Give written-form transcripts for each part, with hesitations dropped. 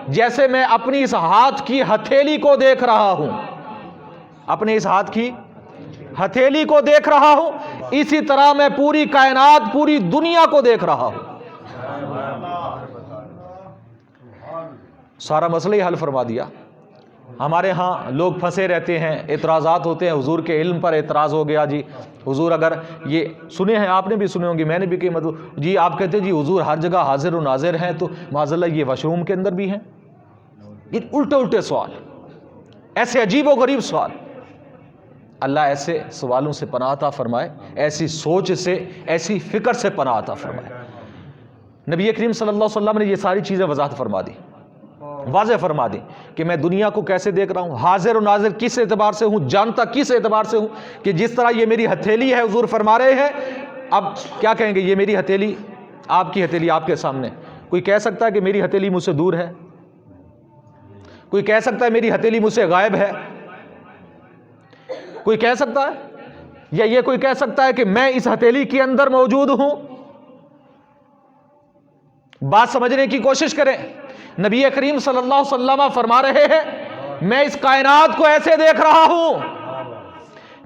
جیسے میں اپنی اس ہاتھ کی ہتھیلی کو دیکھ رہا ہوں، اپنے اس ہاتھ کی ہتھیلی کو دیکھ رہا ہوں، اسی طرح میں پوری کائنات، پوری دنیا کو دیکھ رہا ہوں۔ سارا مسئلہ ہی حل فرما دیا۔ ہمارے ہاں لوگ پھنسے رہتے ہیں، اعتراضات ہوتے ہیں، حضور کے علم پر اعتراض ہو گیا جی حضور اگر یہ سنے ہیں، آپ نے بھی سنے ہوں گے، میں نے بھی کئی مطلب جی آپ کہتے ہیں جی حضور ہر جگہ حاضر و ناظر ہیں، تو معاذ اللہ یہ واش روم کے اندر بھی ہیں؟ یہ الٹے سوال، ایسے عجیب و غریب سوال۔ اللہ ایسے سوالوں سے پناہ عطا فرمائے، ایسی سوچ سے، ایسی فکر سے پناہ عطا فرمائے۔ نبی کریم صلی اللہ علیہ وسلم نے یہ ساری چیزیں وضاحت فرما دی، واضح فرما دی کہ میں دنیا کو کیسے دیکھ رہا ہوں، حاضر و ناظر کس اعتبار سے ہوں، جانتا کس اعتبار سے ہوں، کہ جس طرح یہ میری ہتھیلی ہے، حضور فرما رہے ہیں اب کیا کہیں گے، یہ میری ہتھیلی، آپ کی ہتھیلی آپ کے سامنے۔ کوئی کہہ سکتا ہے کہ میری ہتھیلی مجھ سے دور ہے؟ کوئی کہہ سکتا ہے میری ہتھیلی مجھ سے غائب ہے؟ کوئی کہہ سکتا ہے؟ یا یہ کوئی کہہ سکتا ہے کہ میں اس ہتھیلی کے اندر موجود ہوں؟ بات سمجھنے کی کوشش کریں۔ نبی کریم صلی اللہ علیہ وسلم فرما رہے ہیں میں اس کائنات کو ایسے دیکھ رہا ہوں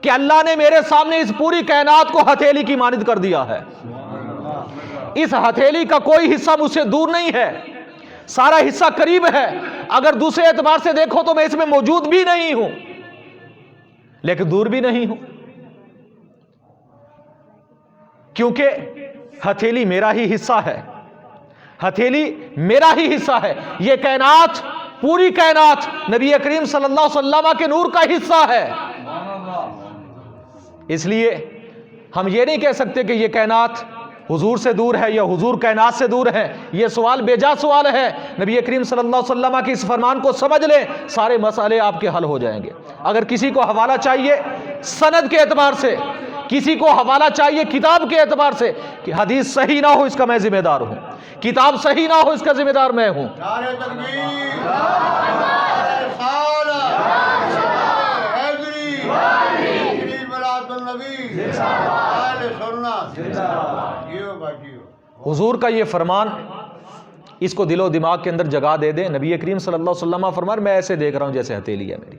کہ اللہ نے میرے سامنے اس پوری کائنات کو ہتھیلی کی مانند کر دیا ہے۔ اس ہتھیلی کا کوئی حصہ مجھ سے دور نہیں ہے، سارا حصہ قریب ہے۔ اگر دوسرے اعتبار سے دیکھو تو میں اس میں موجود بھی نہیں ہوں، لیکن دور بھی نہیں ہوں، کیونکہ ہتھیلی میرا ہی حصہ ہے، ہتھیلی میرا ہی حصہ ہے۔ یہ کائنات، پوری کائنات نبی کریم صلی اللہ علیہ وسلم کے نور کا حصہ ہے۔ اس لیے ہم یہ نہیں کہہ سکتے کہ یہ کائنات حضور سے دور ہے یا حضور کائنات سے دور ہے، یہ سوال بے جا سوال ہے۔ نبی کریم صلی اللہ علیہ وسلم کے اس فرمان کو سمجھ لیں، سارے مسئلے آپ کے حل ہو جائیں گے۔ اگر کسی کو حوالہ چاہیے سند کے اعتبار سے، کسی کو حوالہ چاہیے کتاب کے اعتبار سے کہ حدیث صحیح نہ ہو اس کا میں ذمہ دار ہوں، کتاب صحیح نہ ہو اس کا ذمہ دار میں ہوں۔ نعرہ تکبیر، نعرہ رسالت، حیدری، شریف ملاد النبی، اہل سنت، جیو باجیو۔ حضور کا یہ فرمان اس کو دل و دماغ کے اندر جگہ دے دیں۔ نبی کریم صلی اللہ علیہ وسلم فرمان میں ایسے دیکھ رہا ہوں جیسے ہتھیلی ہے میری،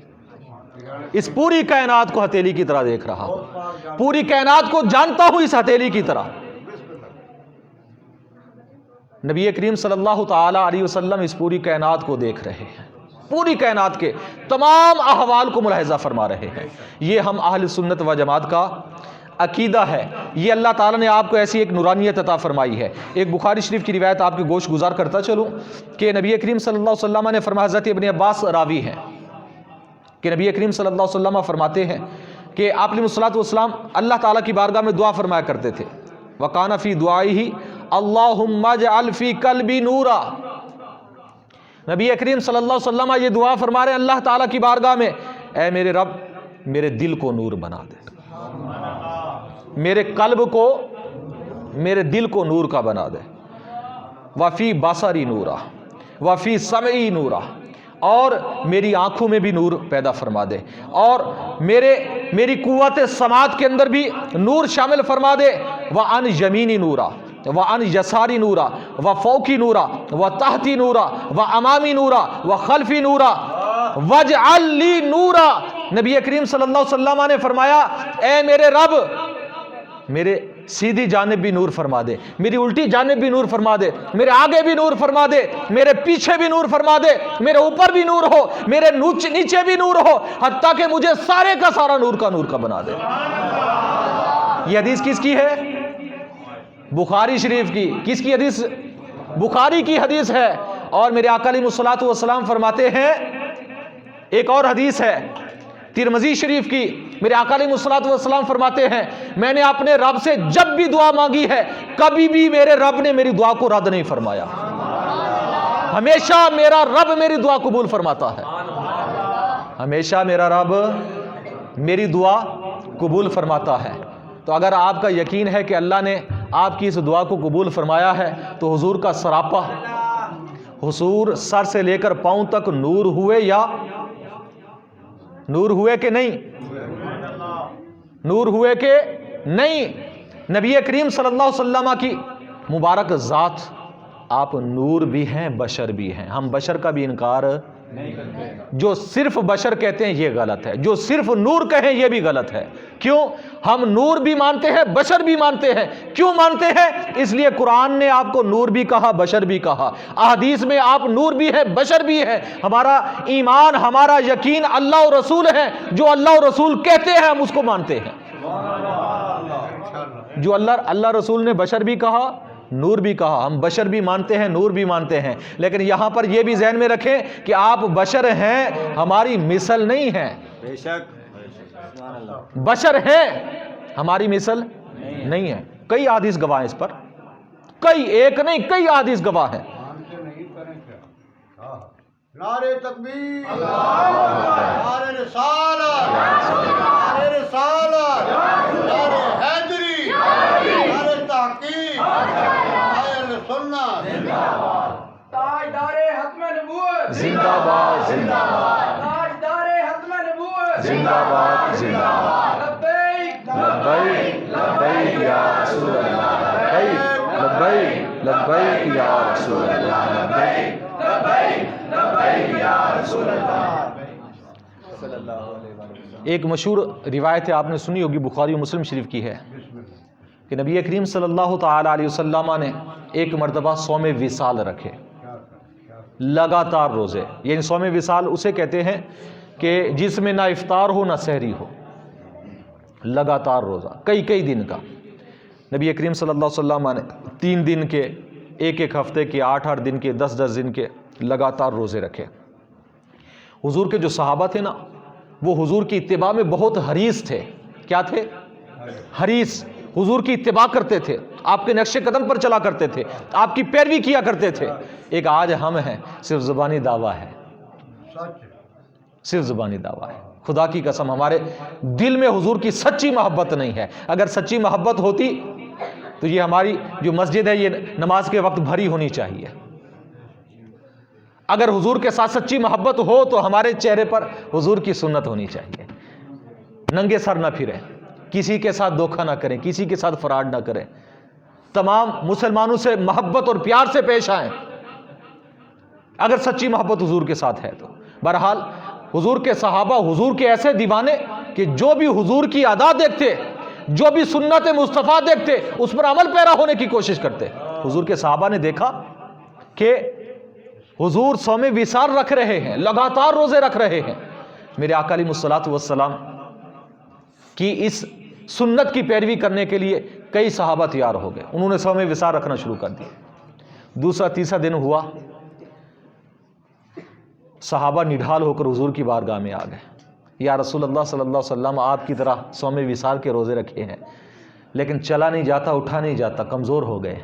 اس پوری کائنات کو ہتھیلی کی طرح دیکھ رہا ہوں، پوری کائنات کو جانتا ہوں اس ہتھیلی کی طرح۔ نبی کریم صلی اللہ تعالی علیہ وسلم اس پوری کائنات کو دیکھ رہے ہیں، پوری کائنات کے تمام احوال کو ملاحظہ فرما رہے ہیں۔ یہ ہم اہل سنت و جماعت کا عقیدہ ہے، یہ اللہ تعالیٰ نے آپ کو ایسی ایک نورانیت عطا فرمائی ہے۔ ایک بخاری شریف کی روایت آپ کے گوش گزار کرتا چلوں کہ نبی کریم صلی اللہ علیہ وسلم نے فرمایا، حضرت ابن عباس راوی ہیں کہ نبی کریم صلی اللہ علیہ وسلم فرماتے ہیں کہ آپ علیہ الصلوۃ والسلام اللہ تعالیٰ کی بارگاہ میں دعا فرمایا کرتے تھے، وَقَانَ فِي دُعَائِهِ اللہم اجعل فی قلبی نورا۔ نبی کریم صلی اللہ علیہ وسلم یہ دعا فرما رہے ہیں اللہ تعالیٰ کی بارگاہ میں، اے میرے رب میرے دل کو نور بنا دے، میرے قلب کو، میرے دل کو نور کا بنا دے، وفی بصری نورا وفی سمعی نورا، اور میری آنکھوں میں بھی نور پیدا فرما دے، اور میری قوت سماعت کے اندر بھی نور شامل فرما دے، وعن یمینی نورا وعن یساری نورا وفوقی نورا وتحتی نورا وامامی نورا وخلفی نورا واجعل لی نورا۔ نبی کریم صلی اللہ علیہ وسلم نے فرمایا اے میرے رب میرے سیدھی جانب بھی نور فرما دے، میری الٹی جانب بھی نور فرما دے، میرے آگے بھی نور فرما دے، میرے پیچھے بھی نور فرما دے، میرے اوپر بھی نور ہو، میرے نیچے بھی نور ہو، حتیٰ کہ مجھے سارے کا سارا نور کا بنا دے۔ یہ حدیث کس کی ہے؟ بخاری شریف کی۔ کس کی حدیث؟ بخاری کی حدیث ہے۔ اور میرے آقا علیہ الصلوۃ والسلام فرماتے ہیں، ایک اور حدیث ہے ترمذی شریف کی، میرے آقا علیہ الصلوۃ والسلام فرماتے ہیں میں نے اپنے رب سے جب بھی دعا مانگی ہے کبھی بھی میرے رب نے میری دعا کو رد نہیں فرمایا، ہمیشہ میرا رب میری دعا قبول فرماتا ہے، ہمیشہ میرا رب میری دعا قبول فرماتا ہے۔ تو اگر آپ کا یقین ہے کہ اللہ نے آپ کی اس دعا کو قبول فرمایا ہے تو حضور کا سراپا، حضور سر سے لے کر پاؤں تک نور ہوئے یا نور ہوئے کہ نہیں؟ نور ہوئے کہ نہیں؟ نبی کریم صلی اللہ علیہ وسلم کی مبارک ذات آپ نور بھی ہیں بشر بھی ہیں. ہم بشر کا بھی انکار نہیں کرتے. جو صرف بشر کہتے ہیں یہ غلط ہے, جو صرف نور کہیں یہ بھی غلط ہے. کیوں؟ ہم نور بھی مانتے ہیں بشر بھی مانتے ہیں. کیوں مانتے ہیں؟ اس لیے قرآن نے آپ کو نور بھی کہا بشر بھی کہا, احادیث میں آپ نور بھی ہیں بشر بھی ہیں. ہمارا ایمان ہمارا یقین اللہ اور رسول ہے, جو اللہ اور رسول کہتے ہیں ہم اس کو مانتے ہیں. جو اللہ رسول نے بشر بھی کہا نور بھی کہا, ہم بشر بھی مانتے ہیں نور بھی مانتے ہیں. لیکن یہاں پر یہ بھی ذہن میں رکھیں کہ آپ بشر ہیں, ہماری مثل نہیں ہیں. بے شک بشر ہیں, ہماری مثل نہیں ہے. کئی احادیث گواہ ہیں اس پر, کئی, ایک نہیں کئی احادیث گواہ ہیں. نعرے تکبیر, نعرے رسالت, نعرے رسالت, نعرے حیدری, نعرے تحقیق, نعرے سنت. تاجدار ختم نبوت زندہ باد زندہ باد تاجدار ختم نبوت زندہ باد زندہ باد. لبیک لبیک لبیک یا رسول اللہ, لبیک لبیک لبیک یا رسول اللہ, لبیک لبیک یا رسول اللہ. ایک مشہور روایت ہے, آپ نے سنی ہوگی, بخاری و مسلم شریف کی ہے, کہ نبی کریم صلی اللہ تعالی علیہ وسلم نے ایک مرتبہ صوم وصال رکھے, لگاتار روزے. یعنی صوم وصال اسے کہتے ہیں کہ جس میں نہ افطار ہو نہ سحری ہو, لگاتار روزہ کئی کئی دن کا. نبی کریم صلی اللہ علیہ وسلم نے 3 دن کے, ایک ہفتے کے, 8 دن کے, 10 دن کے لگاتار روزے رکھے. حضور کے جو صحابہ تھے نا, وہ حضور کی اتباع میں بہت حریص تھے. کیا تھے؟ حریص. حضور کی اتباع کرتے تھے, آپ کے نقش قدم پر چلا کرتے تھے, آپ کی پیروی کیا کرتے تھے. ایک آج ہم ہیں, صرف زبانی دعویٰ ہے, صرف زبانی دعویٰ ہے. خدا کی قسم ہمارے دل میں حضور کی سچی محبت نہیں ہے. اگر سچی محبت ہوتی تو یہ ہماری جو مسجد ہے یہ نماز کے وقت بھری ہونی چاہیے. اگر حضور کے ساتھ سچی محبت ہو تو ہمارے چہرے پر حضور کی سنت ہونی چاہیے. ننگے سر نہ پھریں, کسی کے ساتھ دھوکہ نہ کریں, کسی کے ساتھ فراڈ نہ کریں, تمام مسلمانوں سے محبت اور پیار سے پیش آئیں اگر سچی محبت حضور کے ساتھ ہے تو. بہرحال حضور کے صحابہ حضور کے ایسے دیوانے کہ جو بھی حضور کی ادا دیکھتے, جو بھی سنت مصطفیٰ دیکھتے, اس پر عمل پیرا ہونے کی کوشش کرتے. حضور کے صحابہ نے دیکھا کہ حضور صوم وصال رکھ رہے ہیں, لگاتار روزے رکھ رہے ہیں. میرے آقا علیہ الصلوۃ والسلام کی اس سنت کی پیروی کرنے کے لیے کئی صحابہ تیار ہو گئے, انہوں نے صوم وصال رکھنا شروع کر دیا. دوسرا تیسرا دن ہوا, صحابہ نڈھال ہو کر حضور کی بارگاہ میں آ گئے. یا رسول اللہ صلی اللہ علیہ وسلم, آپ کی طرح صوم وصال کے روزے رکھے ہیں لیکن چلا نہیں جاتا, اٹھا نہیں جاتا, کمزور ہو گئے.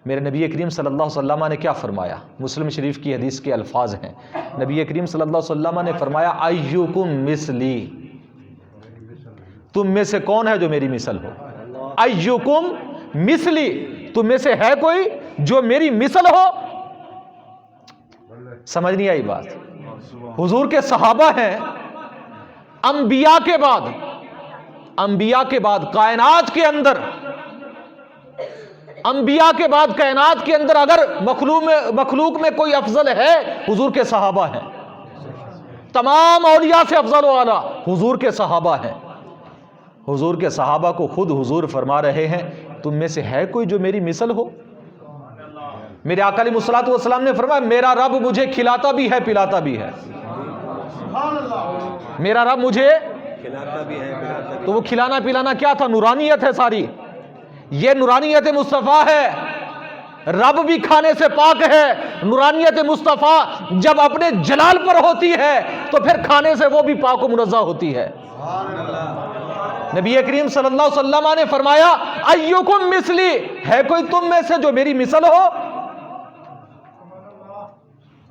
میرے نبی کریم صلی اللہ علیہ وسلم نے کیا فرمایا؟ مسلم شریف کی حدیث کے الفاظ ہیں. نبی کریم صلی اللہ علیہ وسلم نے فرمایا, ایوکم مثلی, تم میں سے کون ہے جو میری مثل ہو؟ ایوکم مثلی, تم میں سے ہے کوئی جو میری مثل ہو؟ سمجھ نہیں آئی بات؟ حضور کے صحابہ ہیں, انبیاء کے بعد, انبیاء کے بعد کائنات کے اندر, انبیاء کے بعد کائنات کے اندر اگر مخلوق میں کوئی افضل ہے, حضور کے صحابہ ہیں. تمام اولیاء سے افضل و اعلیٰ حضور کے صحابہ ہیں. حضور کے صحابہ کو خود حضور فرما رہے ہیں, تم میں سے ہے کوئی جو میری مثل ہو؟ میرے آقا علیہ الصلوۃ والسلام نے فرمایا, میرا رب مجھے کھلاتا بھی ہے پلاتا بھی ہے. میرا رب مجھے کھلاتا بھی ہے پلاتا بھی. تو وہ کھلانا پلانا کیا تھا؟ نورانیت ہے ساری, یہ نورانیت مصطفیٰ ہے. رب بھی کھانے سے پاک ہے. نورانیت مصطفیٰ جب اپنے جلال پر ہوتی ہے تو پھر کھانے سے وہ بھی پاک و منزہ ہوتی ہے. نبی کریم صلی اللہ علیہ وسلم نے فرمایا, ایوکم مثلی, ہے کوئی تم میں سے جو میری مثل ہو؟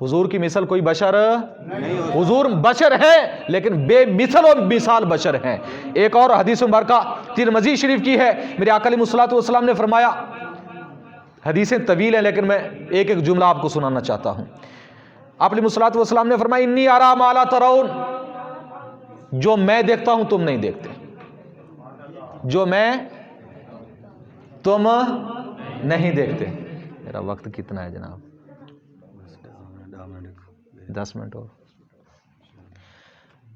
حضور کی مثل کوئی بشر نہیں, حضور بشر ہیں لیکن بے مثل و مثال بشر ہیں. ایک اور حدیث مبارکہ ترمذی شریف کی ہے, میرے آقا علیہ الصلوۃ والسلام نے فرمایا, حدیثیں طویل ہیں لیکن میں ایک ایک جملہ آپ کو سنانا چاہتا ہوں. آپ علیہ الصلوۃ والسلام نے فرمایا, انی ارا ما لا ترون, جو میں دیکھتا ہوں تم نہیں دیکھتے, جو میں تم نہیں دیکھتے. میرا وقت کتنا ہے جناب؟ 10 منٹ اور.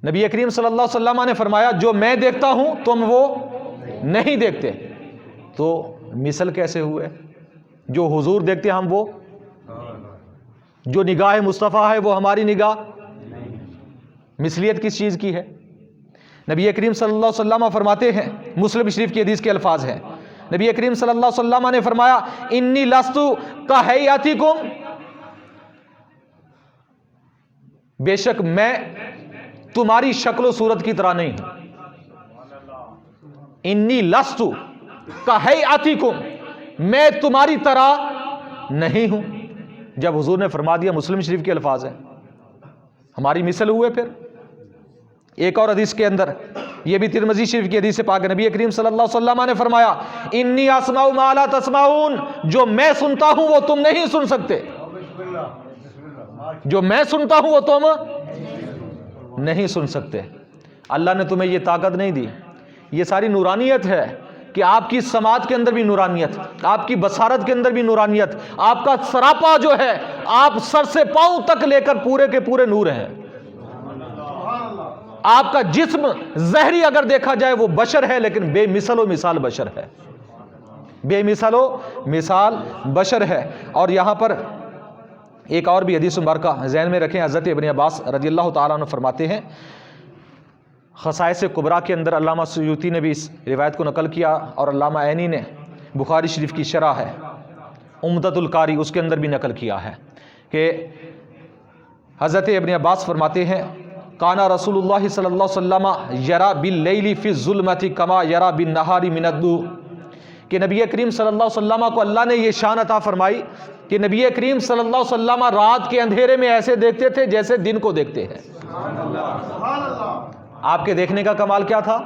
نبی کریم صلی اللہ علیہ وسلم نے فرمایا جو میں دیکھتا ہوں تم وہ نہیں دیکھتے. تو مثل کیسے ہوئے؟ جو حضور دیکھتے ہم وہ, جو نگاہ مصطفیٰ ہے وہ ہماری نگاہ. مثلیت کس چیز کی ہے؟ نبی کریم صلی اللہ علیہ وسلم فرماتے ہیں, مسلم شریف کی حدیث کے الفاظ ہیں, نبی کریم صلی اللہ علیہ وسلم نے فرمایا انی لست کہیاتکم, بے شک میں تمہاری شکل و صورت کی طرح نہیں ہوں. انی لست کہیاتکم, میں تمہاری طرح نہیں ہوں. جب حضور نے فرما دیا, مسلم شریف کے الفاظ ہیں, ہماری مثل ہوئے. پھر ایک اور حدیث کے اندر, یہ بھی ترمذی شریف کی حدیث پاک, نبی کریم صلی اللہ علیہ وسلم نے فرمایا انی اسمع ما لا تسمعون, جو میں سنتا ہوں وہ تم نہیں سن سکتے. جو میں سنتا ہوں وہ تم نہیں سن سکتے. اللہ نے تمہیں یہ طاقت نہیں دی. یہ ساری نورانیت ہے کہ آپ کی سماعت کے اندر بھی نورانیت, آپ کی بصارت کے اندر بھی نورانیت, آپ کا سراپا جو ہے آپ سر سے پاؤں تک لے کر پورے کے پورے نور ہیں. آپ کا جسم ظاہری اگر دیکھا جائے وہ بشر ہے, لیکن بے مثل و مثال بشر ہے, بے مثل و مثال بشر ہے. اور یہاں پر ایک اور بھی حدیث مبارکہ ذہن میں رکھیں. حضرت ابن عباس رضی اللہ تعالیٰ عنہ فرماتے ہیں, خصائص کبریٰ کے اندر علامہ سیوطی نے بھی اس روایت کو نقل کیا, اور علامہ عینی نے بخاری شریف کی شرح ہے عمدۃ القاری, اس کے اندر بھی نقل کیا ہے کہ حضرت ابن عباس فرماتے ہیں کانا رسول اللہ صلی اللہ علیہ وسلم یرا باللیل فی الظلمۃ کما یرا بالنہار من الضوء, کہ نبی کریم صلی اللہ علیہ وسلم کو اللہ نے یہ شان عطا فرمائی کہ نبی کریم صلی اللہ علیہ وسلم رات کے اندھیرے میں ایسے دیکھتے تھے جیسے دن کو دیکھتے ہیں. آپ کے دیکھنے کا کمال کیا تھا؟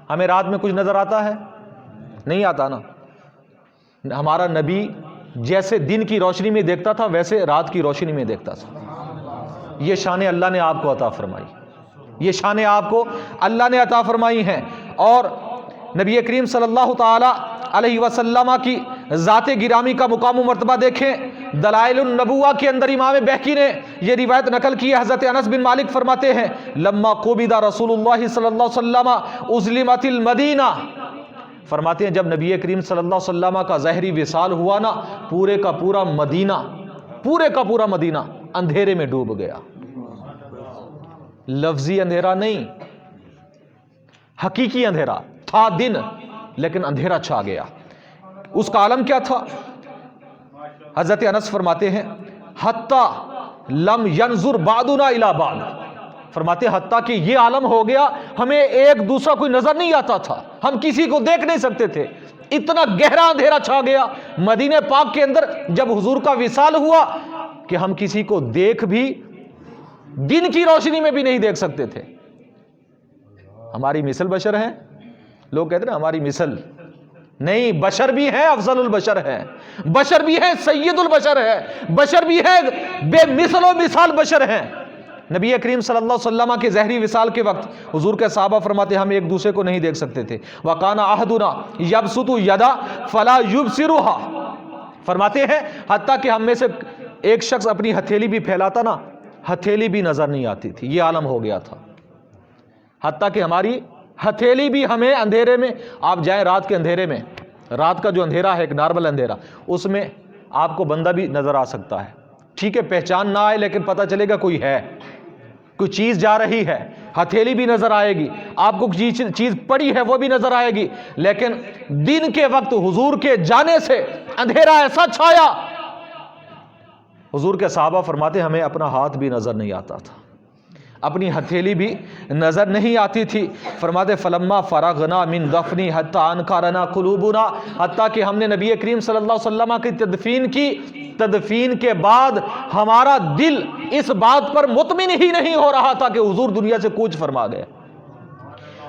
ہمیں رات میں کچھ نظر آتا ہے؟ نہیں آتا نا. ہمارا نبی جیسے دن کی روشنی میں دیکھتا تھا ویسے رات کی روشنی میں دیکھتا تھا. یہ شان اللہ نے آپ کو عطا فرمائی, یہ شان آپ کو اللہ نے عطا فرمائی ہیں. اور نبی کریم صلی اللہ تعالی علیہ وسلم کی ذات گرامی کا مقام و مرتبہ دیکھیں. دلائل النبوہ کے اندر امام بہقی نے یہ روایت نقل کی ہے. حضرت انس بن مالک فرماتے ہیں لما قبض رسول اللہ صلی اللہ علیہ وسلم اظلمت المدینہ, فرماتے ہیں جب نبی کریم صلی اللہ علیہ وسلم کا ظاہری وصال ہوا نا, پورے کا پورا مدینہ اندھیرے میں ڈوب گیا. لفظی اندھیرا نہیں, حقیقی اندھیرا تھا, دن لیکن اندھیرا چھا گیا. اس کا عالم کیا تھا؟ حضرت انس فرماتے ہیں حتی لم ینظر بعضنا الی بعض, فرماتے حتیٰ کہ یہ عالم ہو گیا ہمیں ایک دوسرا کوئی نظر نہیں آتا تھا, ہم کسی کو دیکھ نہیں سکتے تھے, اتنا گہرا اندھیرا چھا گیا مدینہ پاک کے اندر جب حضور کا وصال ہوا کہ ہم کسی کو دیکھ بھی دن کی روشنی میں بھی نہیں دیکھ سکتے تھے. ہماری مثل بشر ہے. لوگ کہتے ہیں ہماری مثل نہیں, بشر بھی ہے, افضل البشر ہے, بشر بھی ہے, سید البشر ہے, بشر بھی ہے, بے مثل و مثال بشر ہیں. نبی کریم صلی اللہ علیہ وسلم کے ظاہری وصال کے وقت حضور کے صحابہ فرماتے ہم ایک دوسرے کو نہیں دیکھ سکتے تھے. وَقَانَ أَحَدُنَا يَبْسُطُ يَدَا فَلَا يُبْصِرُهَا, فرماتے ہیں حتیٰ کہ ہم میں سے ایک شخص اپنی ہتھیلی بھی پھیلاتا نا, ہتھیلی بھی نظر نہیں آتی تھی. یہ عالم ہو گیا تھا. حتیٰ کہ ہماری ہتھیلی بھی ہمیں اندھیرے میں, آپ جائیں رات کے اندھیرے میں, رات کا جو اندھیرا ہے ایک نارمل اندھیرا, اس میں آپ کو بندہ بھی نظر آ سکتا ہے. ٹھیک ہے پہچان نہ آئے لیکن پتہ چلے گا کوئی ہے, کوئی چیز جا رہی ہے, ہتھیلی بھی نظر آئے گی, آپ کو چیز پڑی ہے وہ بھی نظر آئے گی. لیکن دن کے وقت حضور کے جانے سے اندھیرا ایسا چھایا, حضور کے صحابہ فرماتے ہمیں اپنا ہاتھ بھی نظر نہیں آتا تھا, اپنی ہتھیلی بھی نظر نہیں آتی تھی. فرماتے فلما فرغنا من دفنی حتی انکرنا قلوبنا, حتیٰ کہ ہم نے نبی کریم صلی اللہ علیہ وسلم کی تدفین کی, تدفین کے بعد ہمارا دل اس بات پر مطمئن ہی نہیں ہو رہا تھا کہ حضور دنیا سے کوچ فرما گئے.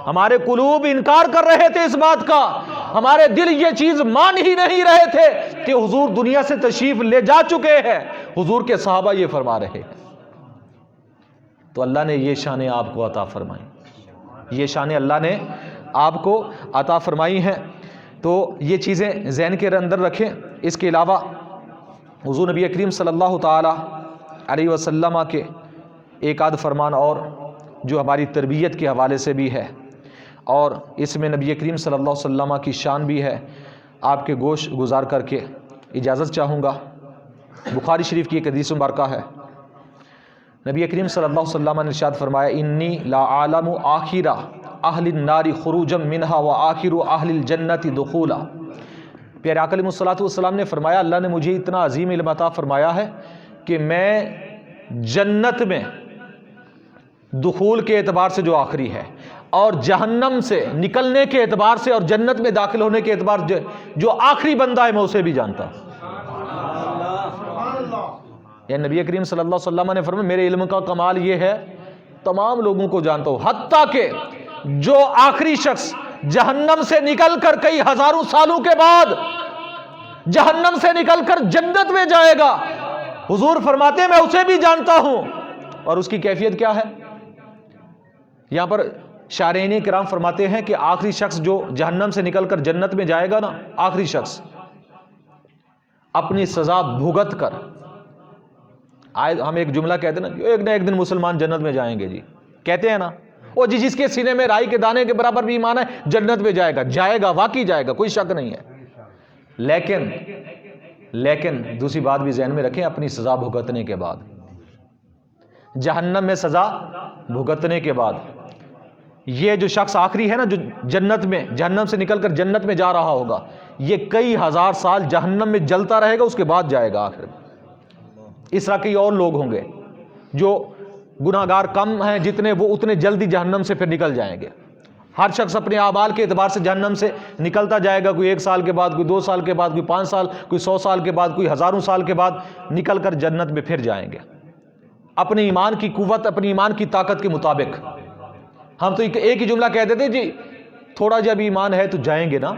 ہمارے قلوب انکار کر رہے تھے اس بات کا, ہمارے دل یہ چیز مان ہی نہیں رہے تھے کہ حضور دنیا سے تشریف لے جا چکے ہیں. حضور کے صحابہ یہ فرما رہے ہیں. تو اللہ نے یہ شان آپ کو عطا فرمائی, یہ شان اللہ نے آپ کو عطا فرمائی ہیں. تو یہ چیزیں ذہن کے اندر رکھیں. اس کے علاوہ حضور نبی کریم صلی اللہ تعالی علیہ وسلم کے ایک آدھ فرمان اور جو ہماری تربیت کے حوالے سے بھی ہے، اور اس میں نبی کریم صلی اللہ علیہ وسلم کی شان بھی ہے، آپ کے گوش گزار کر کے اجازت چاہوں گا۔ بخاری شریف کی ایک حدیث مبارکہ ہے، نبی کریم صلی اللہ علیہ وسلم نے ارشاد فرمایا انی لا عالم آخر اہل النار خروجا منها وآخر اہل الجنت دخولا۔ پیارے آقا علیہ الصلوۃ والسلام نے فرمایا اللہ نے مجھے اتنا عظیم علم عطا فرمایا ہے کہ میں جنت میں دخول کے اعتبار سے جو آخری ہے، اور جہنم سے نکلنے کے اعتبار سے اور جنت میں داخل ہونے کے اعتبار سے جو آخری بندہ ہے میں اسے بھی جانتا ہوں۔ یعنی نبی کریم صلی اللہ علیہ وسلم نے فرمایا میرے علم کا کمال یہ ہے تمام لوگوں کو جانتا ہوں، حتیٰ کہ جو آخری شخص جہنم سے نکل کر کئی ہزاروں سالوں کے بعد جہنم سے نکل کر جنت میں جائے گا، حضور فرماتے ہیں میں اسے بھی جانتا ہوں۔ اور اس کی کیفیت کیا ہے؟ یہاں پر شارحین کرام فرماتے ہیں کہ آخری شخص جو جہنم سے نکل کر جنت میں جائے گا نا، آخری شخص اپنی سزا بھگت کر، ہم ایک جملہ کہتے ہیں نا ایک نہ ایک دن مسلمان جنت میں جائیں گے جی، کہتے ہیں نا، وہ جس کے سینے میں رائی کے دانے کے برابر بھی ایمان ہے جنت میں جائے گا واقعی جائے گا، کوئی شک نہیں ہے۔ لیکن دوسری بات بھی ذہن میں رکھیں، اپنی سزا بھگتنے کے بعد، جہنم میں سزا بھگتنے کے بعد، یہ جو شخص آخری ہے نا جو جہنم سے نکل کر جنت میں جا رہا ہوگا، یہ کئی ہزار سال جہنم میں جلتا رہے گا، اس کے بعد جائے گا آخر میں۔ اس طرح کئی اور لوگ ہوں گے جو گناہگار کم ہیں جتنے، وہ اتنے جلدی جہنم سے پھر نکل جائیں گے۔ ہر شخص اپنے اعمال کے اعتبار سے جہنم سے نکلتا جائے گا، کوئی 1 سال کے بعد، کوئی 2 سال کے بعد، کوئی 5 سال، کوئی 100 سال کے بعد، کوئی ہزاروں سال کے بعد نکل کر جنت میں پھر جائیں گے اپنے ایمان کی قوت، اپنی ایمان کی طاقت کے مطابق۔ ہم تو ایک ہی جملہ کہہ دیتے جی تھوڑا جب ایمان ہے تو جائیں گے نا،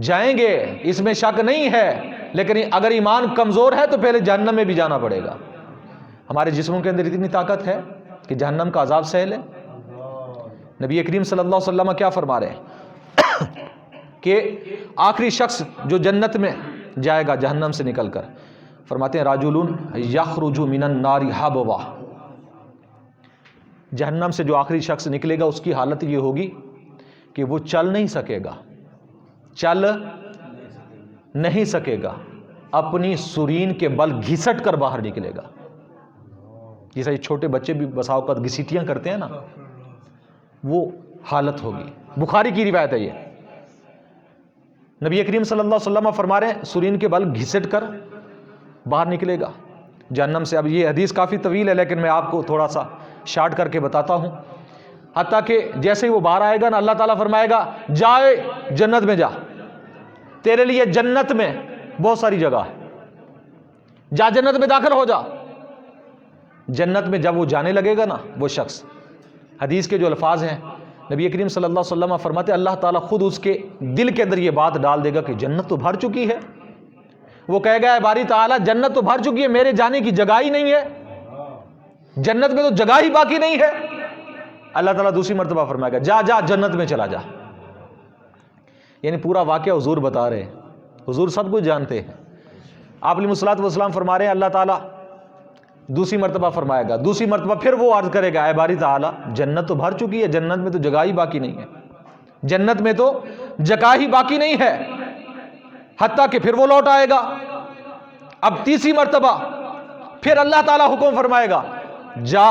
جائیں گے، اس میں شک نہیں ہے، لیکن اگر ایمان کمزور ہے تو پہلے جہنم میں بھی جانا پڑے گا۔ ہمارے جسموں کے اندر اتنی طاقت ہے کہ جہنم کا عذاب سہل ہے۔ نبی کریم صلی اللہ علیہ وسلم کیا فرما رہے ہیں کہ آخری شخص جو جنت میں جائے گا جہنم سے نکل کر، فرماتے ہیں راجلون یخرج من النار حبوا، جہنم سے جو آخری شخص نکلے گا اس کی حالت یہ ہوگی کہ وہ چل نہیں سکے گا، چل نہیں سکے گا، اپنی سرین کے بل گھسٹ کر باہر نکلے گا۔ جیسا یہ چھوٹے بچے بھی بسا اوقات گھسیٹیاں کرتے ہیں نا، وہ حالت ہوگی۔ بخاری کی روایت ہے یہ، نبی کریم صلی اللہ علیہ وسلم فرما رہے ہیں سرین کے بل گھسٹ کر باہر نکلے گا جہنم سے۔ اب یہ حدیث کافی طویل ہے لیکن میں آپ کو تھوڑا سا شارٹ کر کے بتاتا ہوں۔ حتیٰ کہ جیسے ہی وہ باہر آئے گا نا، اللہ تعالیٰ فرمائے گا جائے جنت میں جا، تیرے لیے جنت میں بہت ساری جگہ ہے، جا جنت میں داخل ہو جا۔ جنت میں جب وہ جانے لگے گا نا وہ شخص، حدیث کے جو الفاظ ہیں نبی کریم صلی اللہ علیہ وسلم فرماتے اللہ تعالیٰ خود اس کے دل کے اندر یہ بات ڈال دے گا کہ جنت تو بھر چکی ہے۔ وہ کہے گا اے باری تعالیٰ جنت تو بھر چکی ہے، میرے جانے کی جگہ ہی نہیں ہے، جنت میں تو جگہ ہی باقی نہیں ہے۔ اللہ تعالیٰ دوسری مرتبہ فرمائے گا جا جا جنت میں چلا جا۔ یعنی پورا واقعہ حضور بتا رہے ہیں، حضور سب کچھ جانتے ہیں۔ آپ علیہ الصلوۃ والسلام فرما رہے ہیں اللہ تعالیٰ دوسری مرتبہ فرمائے گا، دوسری مرتبہ پھر وہ عرض کرے گا اے باری تعالیٰ جنت تو بھر چکی ہے، جنت میں تو جگہ ہی باقی نہیں ہے، جنت میں تو جگہ ہی باقی نہیں ہے۔ حتیٰ کہ پھر وہ لوٹ آئے گا۔ اب تیسری مرتبہ پھر اللہ تعالیٰ حکم فرمائے گا جا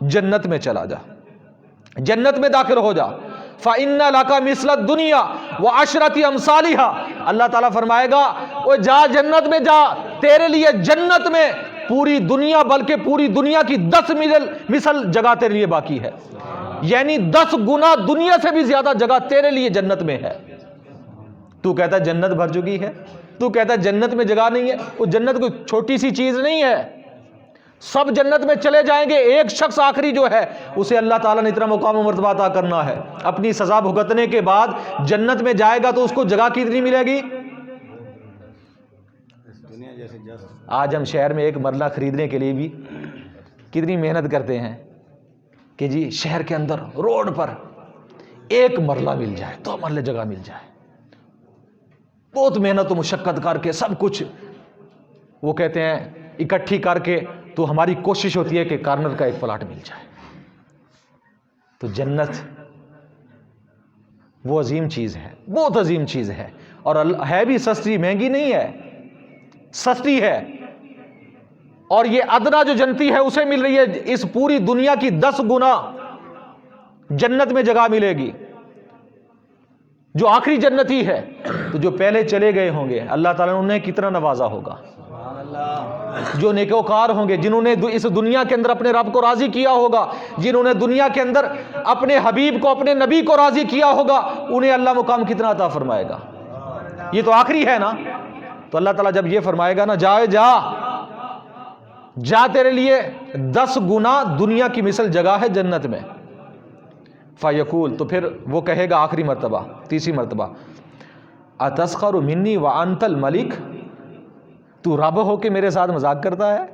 جنت میں چلا جا، جنت میں داخل ہو جا۔ فَإِنَّ لَكَ مِثْلَ الدُّنْيَا وَعَشْرَةِ أَمْثَالِهَا، اللہ تعالیٰ فرمائے گا وہ جا جنت میں جا، تیرے لیے جنت میں پوری دنیا بلکہ پوری دنیا کی 10 مثل جگہ تیرے لیے باقی ہے، یعنی 10 گنا دنیا سے بھی زیادہ جگہ تیرے لیے جنت میں ہے۔ تو کہتا ہے جنت بھر چکی ہے، تو کہتا ہے جنت میں جگہ نہیں ہے۔ وہ جنت کوئی چھوٹی سی چیز نہیں ہے، سب جنت میں چلے جائیں گے، ایک شخص آخری جو ہے اسے اللہ تعالیٰ نے اتنا مقام و مرتبہ عطا کرنا ہے، اپنی سزا بھگتنے کے بعد جنت میں جائے گا تو اس کو جگہ کتنی ملے گی؟ آج ہم شہر میں ایک مرلہ خریدنے کے لیے بھی کتنی محنت کرتے ہیں کہ جی شہر کے اندر روڈ پر ایک مرلہ مل جائے، 2 مرلے جگہ مل جائے، بہت محنت و مشقت کر کے سب کچھ وہ کہتے ہیں اکٹھی کر کے تو ہماری کوشش ہوتی ہے کہ کارنر کا ایک پلاٹ مل جائے. تو جنت وہ عظیم چیز ہے، بہت عظیم چیز ہے، اور ہے بھی سستی، مہنگی نہیں ہے، سستی ہے. اور یہ ادنا جو جنتی ہے اسے مل رہی ہے اس پوری دنیا کی 10 گنا جنت میں جگہ ملے گی. جو آخری جنتی ہے، تو جو پہلے چلے گئے ہوں گے اللہ تعالیٰ نے انہیں کتنا نوازا ہوگا. جو نیکوکار ہوں گے، جنہوں نے اس دنیا کے اندر اپنے رب کو راضی کیا ہوگا، جنہوں نے دنیا کے اندر اپنے حبیب کو، اپنے نبی کو راضی کیا ہوگا، انہیں اللہ مقام کتنا عطا فرمائے گا. یہ تو آخری ہے نا. تو اللہ تعالیٰ جب یہ فرمائے گا نا، جا تیرے لیے 10 گنا دنیا کی مثل جگہ ہے جنت میں. فیقول، تو پھر وہ کہے گا آخری مرتبہ، تیسری مرتبہ، اتسخر منی وانت الملک، تو رب ہو کے میرے ساتھ مذاق کرتا ہے.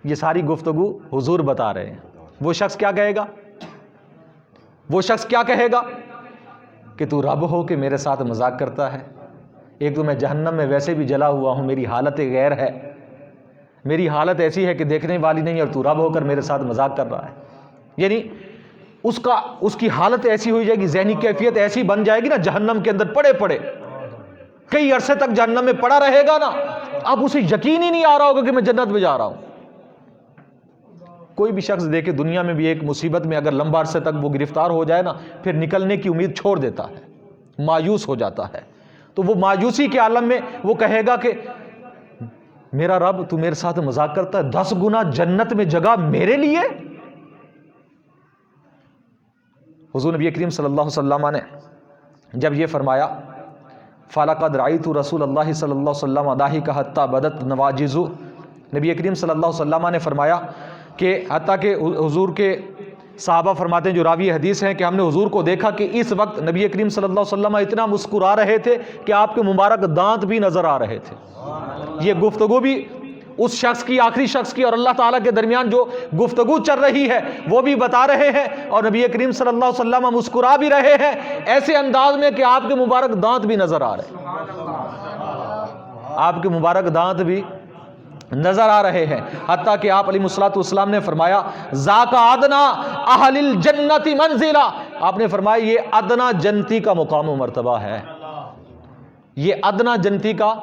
یہ ساری گفتگو حضور بتا رہے ہیں. وہ شخص کیا کہے گا؟ وہ شخص کیا کہے گا کہ تو رب ہو کے میرے ساتھ مذاق کرتا ہے. ایک تو میں جہنم میں ویسے بھی جلا ہوا ہوں، میری حالت غیر ہے، میری حالت ایسی ہے کہ دیکھنے والی نہیں، اور تو رب ہو کر میرے ساتھ مذاق کر رہا ہے. یعنی اس کی حالت ایسی ہوئی جائے گی، ذہنی کیفیت ایسی بن جائے گی نا، جہنم کے اندر پڑے کئی عرصے تک جہنم میں پڑا رہے گا نا، اب اسے یقین ہی نہیں آ رہا ہوگا کہ میں جنت میں جا رہا ہوں. کوئی بھی شخص دیکھے دنیا میں بھی ایک مصیبت میں اگر لمبا عرصے تک وہ گرفتار ہو جائے نا، پھر نکلنے کی امید چھوڑ دیتا ہے، مایوس ہو جاتا ہے. تو وہ مایوسی کے عالم میں وہ کہے گا کہ میرا رب تو میرے ساتھ مذاق کرتا ہے، 10 گنا جنت میں جگہ میرے لیے. حضور نبی کریم صلی اللہ علیہ وسلم نے جب یہ فرمایا، فَلَقَدْ رَأَيْتُ رسول اللہ صلی اللہ علیہ وسلم ضَاحِكَ حَتَّى بَدَتْ نَوَاجِذُهُ، نبی کریم صلی اللہ علیہ وسلم نے فرمایا کہ حتیٰ کہ حضور کے صحابہ فرماتے ہیں، جو راوی حدیث ہیں، کہ ہم نے حضور کو دیکھا کہ اس وقت نبی کریم صلی اللہ علیہ وسلم اتنا مسکرا رہے تھے کہ آپ کے مبارک دانت بھی نظر آ رہے تھے. یہ گفتگو بھی اس شخص کی، آخری شخص کی اور اللہ تعالیٰ کے درمیان جو گفتگو چل رہی ہے وہ بھی بتا رہے ہیں، اور نبی کریم صلی اللہ علیہ وسلم مسکرا بھی رہے ہیں ایسے انداز میں کہ آپ کے مبارک دانت بھی نظر آ رہے ہیں، آپ کے مبارک دانت بھی نظر آ رہے ہیں. حتیٰ کہ آپ علیہ الصلوۃ والسلام نے فرمایا، ذاک ادنا اہل الجنت منزلہ، آپ نے فرمایا یہ ادنا جنتی کا مقام و مرتبہ ہے. یہ ادنا جنتی کا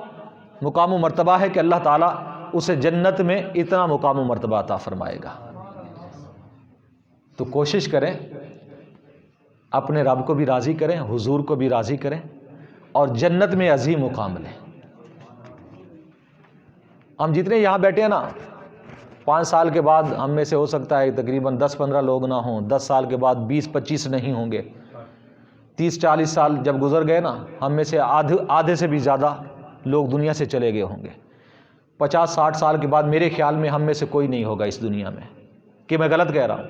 مقام و مرتبہ ہے کہ اللہ تعالیٰ اسے جنت میں اتنا مقام و مرتبہ عطا فرمائے گا. تو کوشش کریں اپنے رب کو بھی راضی کریں، حضور کو بھی راضی کریں، اور جنت میں عظیم مقام لیں. ہم جتنے یہاں بیٹھے ہیں نا، 5 سال کے بعد ہم میں سے ہو سکتا ہے تقریباً 10-15 لوگ نہ ہوں، 10 سال کے بعد 20-25 نہیں ہوں گے، 30-40 سال جب گزر گئے نا، ہم میں سے آدھے سے بھی زیادہ لوگ دنیا سے چلے گئے ہوں گے. 50-60 سال کے بعد میرے خیال میں ہم میں سے کوئی نہیں ہوگا اس دنیا میں. کہ میں غلط کہہ رہا ہوں؟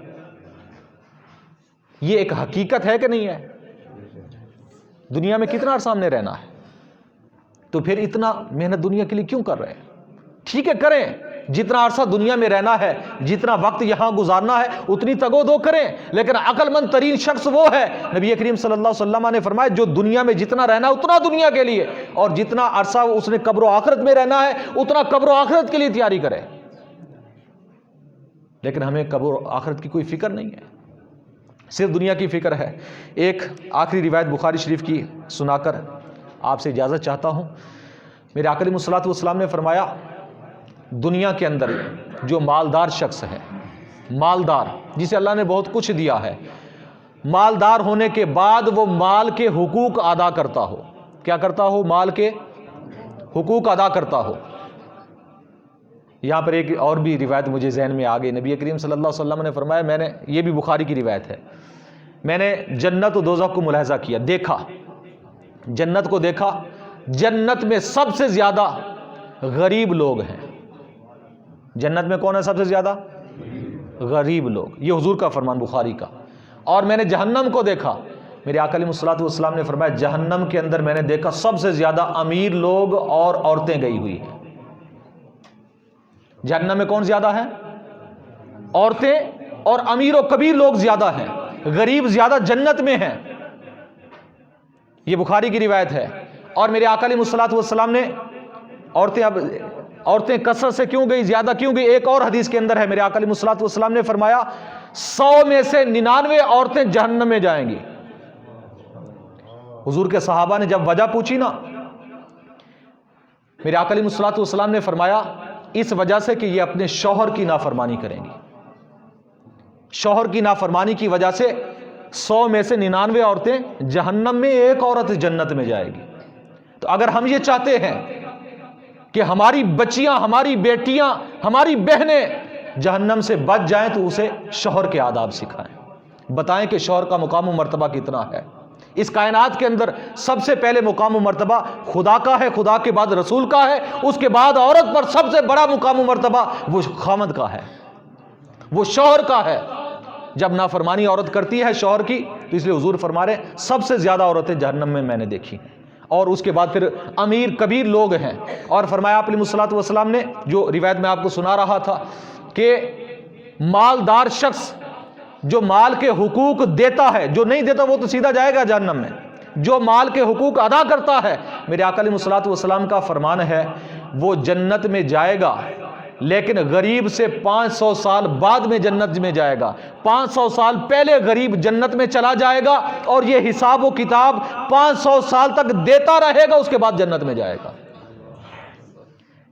یہ ایک حقیقت ہے کہ نہیں ہے؟ دنیا میں کتنا عرصہ ہم نے رہنا ہے، تو پھر اتنا محنت دنیا کے لیے کیوں کر رہے ہیں؟ ٹھیک ہے کریں، جتنا عرصہ دنیا میں رہنا ہے، جتنا وقت یہاں گزارنا ہے، اتنی تگو دو کریں. لیکن عقل مند ترین شخص وہ ہے، نبی کریم صلی اللہ علیہ وسلم نے فرمایا، جو دنیا میں جتنا رہنا ہے اتنا دنیا کے لیے، اور جتنا عرصہ اس نے قبر و آخرت میں رہنا ہے اتنا قبر و آخرت کے لیے تیاری کرے. لیکن ہمیں قبر و آخرت کی کوئی فکر نہیں ہے، صرف دنیا کی فکر ہے. ایک آخری روایت بخاری شریف کی سنا کر آپ سے اجازت چاہتا ہوں. میرے آقا علیہ الصلوۃ والسلام نے فرمایا، دنیا کے اندر جو مالدار شخص ہے، مالدار جسے اللہ نے بہت کچھ دیا ہے، مالدار ہونے کے بعد وہ مال کے حقوق ادا کرتا ہو. کیا کرتا ہو؟ مال کے حقوق ادا کرتا ہو. یہاں پر ایک اور بھی روایت مجھے ذہن میں آ گئی. نبی کریم صلی اللہ علیہ وسلم نے فرمایا، میں نے، یہ بھی بخاری کی روایت ہے، میں نے جنت و دوزخ کو ملاحظہ کیا، دیکھا، جنت کو دیکھا، جنت میں سب سے زیادہ غریب لوگ ہیں. جنت میں کون ہے سب سے زیادہ؟ غریب لوگ. یہ حضور کا فرمان بخاری کا. اور میں نے جہنم کو دیکھا، میرے آقا علیہ الصلوۃ والسلام نے فرمایا، جہنم کے اندر میں نے دیکھا سب سے زیادہ امیر لوگ اور عورتیں گئی ہوئی ہیں. جہنم میں کون زیادہ ہے؟ عورتیں اور امیر و کبیر لوگ زیادہ ہیں، غریب زیادہ جنت میں ہیں. یہ بخاری کی روایت ہے. اور میرے آقا علیہ الصلوۃ والسلام نے عورتیں کثرت سے کیوں گئی، زیادہ کیوں گئی؟ ایک اور حدیث کے اندر ہے، میرے آقا علیہ الصلوۃ والسلام نے فرمایا 100 میں سے 99 عورتیں جہنم میں جائیں گی۔ حضور کے صحابہ نے جب وجہ پوچھی نا، میرے آقا علیہ الصلوۃ والسلام نے فرمایا اس وجہ سے کہ یہ اپنے شوہر کی نافرمانی کریں گی، شوہر کی نافرمانی کی وجہ سے 100 میں سے 99 عورتیں جہنم میں، ایک عورت جنت میں جائے گی۔ تو اگر ہم یہ چاہتے ہیں کہ ہماری بچیاں، ہماری بیٹیاں، ہماری بہنیں جہنم سے بچ جائیں تو اسے شوہر کے آداب سکھائیں، بتائیں کہ شوہر کا مقام و مرتبہ کتنا ہے۔ اس کائنات کے اندر سب سے پہلے مقام و مرتبہ خدا کا ہے، خدا کے بعد رسول کا ہے، اس کے بعد عورت پر سب سے بڑا مقام و مرتبہ وہ خامد کا ہے، وہ شوہر کا ہے۔ جب نافرمانی عورت کرتی ہے شوہر کی تو اس لیے حضور فرما رہے ہیں سب سے زیادہ عورتیں جہنم میں نے دیکھی، اور اس کے بعد پھر امیر کبیر لوگ ہیں۔ اور فرمایا آپ علیہ الصلوۃ والسلام نے، جو روایت میں آپ کو سنا رہا تھا، کہ مالدار شخص جو مال کے حقوق دیتا ہے، جو نہیں دیتا وہ تو سیدھا جائے گا جہنم میں، جو مال کے حقوق ادا کرتا ہے، میرے آقا علیہ الصلوۃ والسلام کا فرمان ہے وہ جنت میں جائے گا، لیکن غریب سے 500 سال بعد میں جنت میں جائے گا۔ 500 سال پہلے غریب جنت میں چلا جائے گا اور یہ حساب و کتاب 500 سال تک دیتا رہے گا، اس کے بعد جنت میں جائے گا۔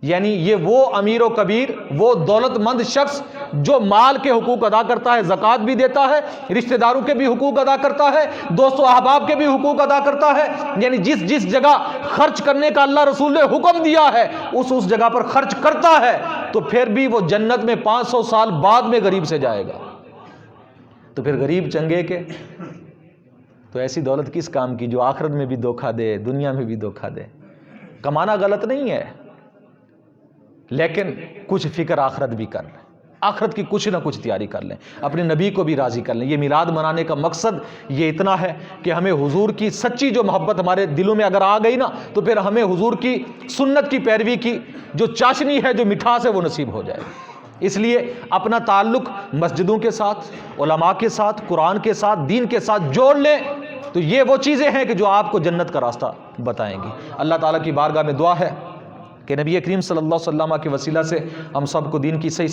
یعنی یہ وہ امیر و کبیر، وہ دولت مند شخص جو مال کے حقوق ادا کرتا ہے، زکوٰۃ بھی دیتا ہے، رشتہ داروں کے بھی حقوق ادا کرتا ہے، دوست و احباب کے بھی حقوق ادا کرتا ہے، یعنی جس جگہ خرچ کرنے کا اللہ رسول نے حکم دیا ہے اس جگہ پر خرچ کرتا ہے، تو پھر بھی وہ جنت میں 500 سال بعد میں غریب سے جائے گا۔ تو پھر غریب چنگے کے تو ایسی دولت کس کام کی جو آخرت میں بھی دھوکہ دے، دنیا میں بھی دھوکہ دے۔ کمانا غلط نہیں ہے، لیکن کچھ فکر آخرت بھی کر لیں، آخرت کی کچھ نہ کچھ تیاری کر لیں، اپنے نبی کو بھی راضی کر لیں۔ یہ میلاد منانے کا مقصد یہ اتنا ہے کہ ہمیں حضور کی سچی جو محبت ہمارے دلوں میں اگر آ گئی نا، تو پھر ہمیں حضور کی سنت کی پیروی کی جو چاشنی ہے، جو مٹھاس ہے، وہ نصیب ہو جائے۔ اس لیے اپنا تعلق مسجدوں کے ساتھ، علماء کے ساتھ، قرآن کے ساتھ، دین کے ساتھ جوڑ لیں، تو یہ وہ چیزیں ہیں کہ جو آپ کو جنت کا راستہ بتائیں گی۔ اللہ تعالیٰ کی بارگاہ میں دعا ہے کہ نبی کریم صلی اللہ علیہ وسلم کے وسیلہ سے ہم سب کو دین کی صحیح